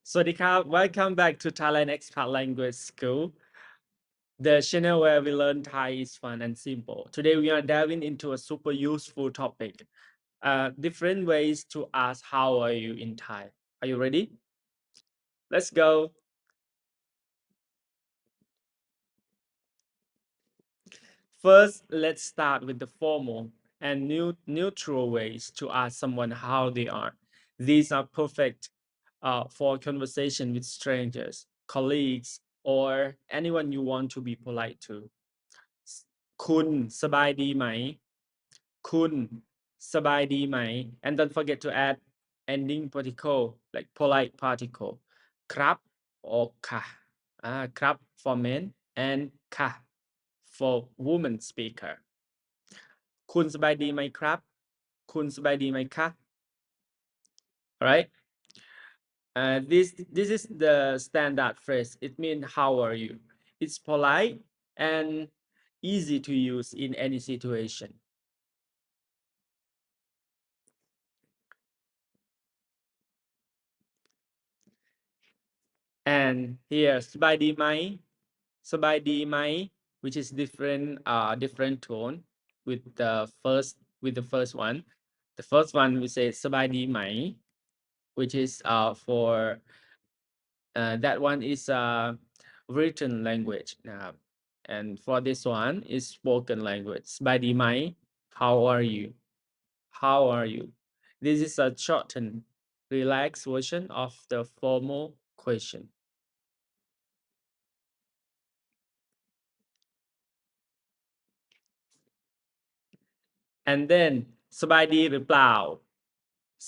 Swadika, welcome back to Thailand Expat Language School, the channel where we learn Thai is fun and simple. Today we are diving into a super useful topic, different ways to ask how are you in Thai. Are you ready? Let's go. First, let's start with the formal and neutral ways to ask someone how they are. These are perfect for conversation with strangers, colleagues, or anyone you want to be polite to. คุณสบายดีไหมคุณสบายดีไหม and don't forget to add ending particle like polite particle ครับ or ค่ะครับ for men and ค่ะ for woman speaker คุณสบายดีไหมครับคุณสบายดีไหมคะ alright this is the standard phrase. It means how are you. It's polite and easy to use in any situation. And here สบายดีไหมสบายดีไหม which is different tone with the first one. The first one we say สบายดีไหม which is for that one is written language นะครับ and for this one is spoken language สบายดีไหม how are you how are you this is a shortened relaxed version of the formal question. And then สบายดีหรือเปล่า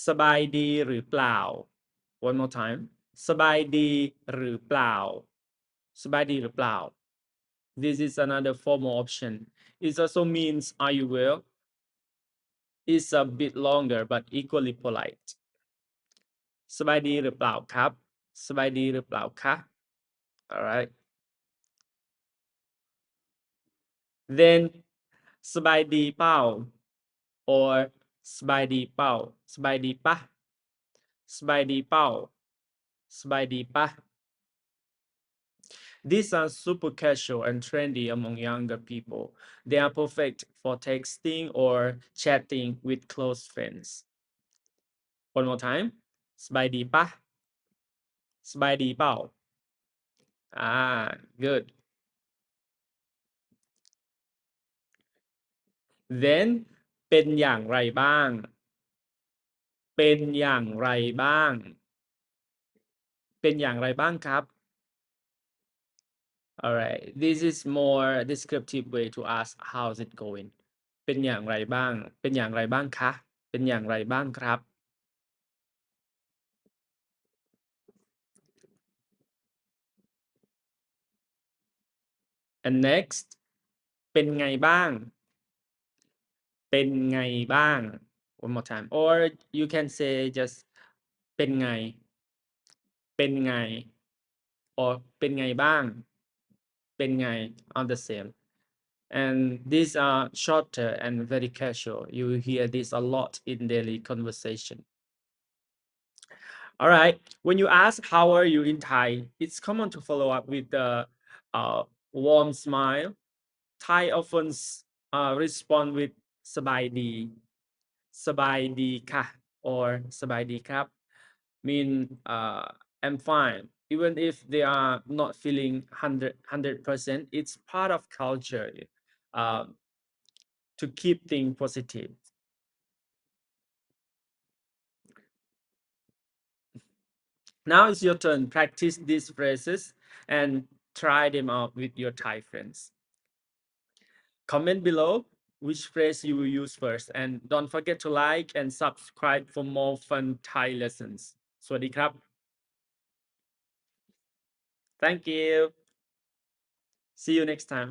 สบายดีหรือเปล่า one more time สบายดีหรือเปล่าสบายดีหรือเปล่า this is another formal option. It also means are you well. It's a bit longer but equally polite. สบายดีหรือเปล่าครับสบายดีหรือเปล่าคะ alright then สบายดีเปล่า or สบายดีเปล่าสบายดีปะสบายดีเปล่าสบายดีปะ These are super casual and trendy among younger people. They are perfect for texting or chatting with close friends. One more time. สบายดีปะสบายดีเปล่า good. Then เป็นอย่างไรบ้างเป็นอย่างไรบ้างเป็นอย่างไรบ้างครับ Alright, this is more descriptive way to ask how's it going. เป็นอย่างไรบ้างเป็นอย่างไรบ้างคะเป็นอย่างไรบ้างครับ and next เป็นไงบ้างเป็นไงบ้าง one more time or you can say just เป็นไงเป็นไง or เป็นไงบ้างเป็นไง on the same and these are shorter and very casual. You hear this a lot in daily conversation. All right, when you ask how are you in Thai, it's common to follow up with a warm smile. Thai often respond with สบายดีสบายดีค่ะ or สบายดีครับ mean I'm fine even if they are not feeling 100%. It's part of culture to keep things positive. Now it's your turn. Practice these phrases and try them out with your Thai friends. Comment below which phrase you will use first, and don't forget to like and subscribe for more fun Thai lessons. สวัสดีครับ Thank you. See you next time.